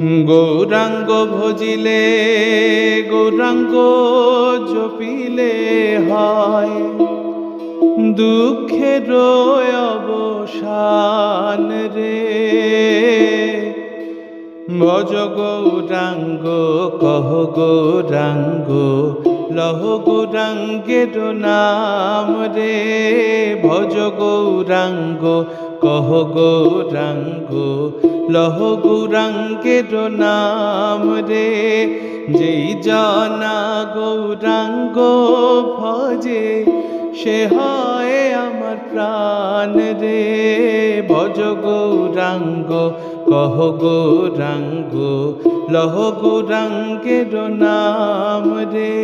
গৌরাঙ্গ ভজিলে গৌরাঙ্গ জপিলে হয় দুঃখের অবসান রে। ভজ গৌরাঙ্গ কহ গৌরাঙ্গ লহ গৌরাঙ্গের নাম রে। ভজ গৌরাঙ্গ কহ গৌরাঙ্গ লহ গৌরাঙ্গের নাম রে। যেই জনা গৌরাঙ্গ ভজে সে হয় আমার প্রাণ রে। ভজ গৌরাঙ্গ কহ গৌরাঙ্গ লহ গৌরাঙ্গের নাম রে।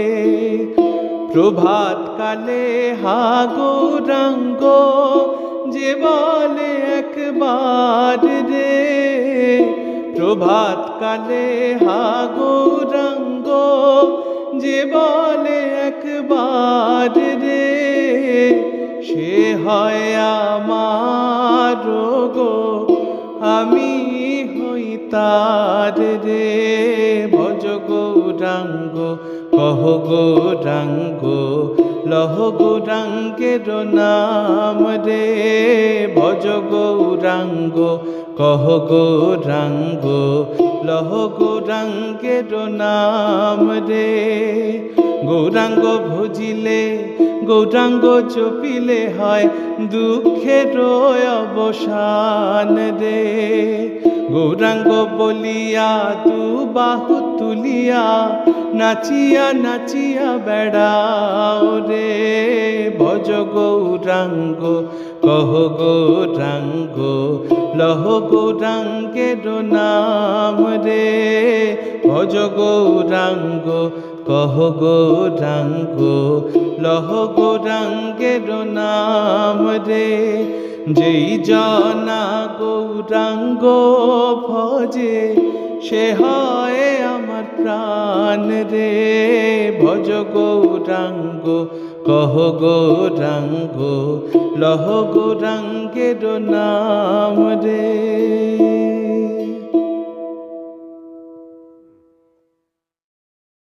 প্রভাত কালে হা গৌরাঙ্গ যে বলে একবার রে। প্রভাত কালে হা গৌরাঙ্গ যে বলে একবার রে। সে হয় আমার গো আমি হই তার রে। ভজ গৌরাঙ্গ কহ গৌরাঙ্গ লহ গৌরাঙ্গের নাম রে। ভজ গৌরাঙ্গ কহ গৌরাঙ্গ লহ গৌরাঙ্গের নাম রে। গৌরাঙ্গ ভজিলে গৌরাঙ্গ জপিলে হয় দুঃখের অবসান রে। গৌরাঙ্গ বলিয়া তু বাহু তুলিয়া নাচিয়া নাচিয়া বেড়াও রে। ভজ গৌরাঙ্গ কহ গৌরাঙ্গ লহ গৌরাঙ্গের নাম রে। ভজ গৌরাঙ্গ কহ গৌরাঙ্গ লহ গৌরাঙ্গের নাম রে। যেই জনা গৌরাঙ্গ ভজে সে হয় আমার প্রাণ রে। ভজ গৌরাঙ্গ কহ গৌরাঙ্গ লহ গৌরাঙ্গের নাম রে।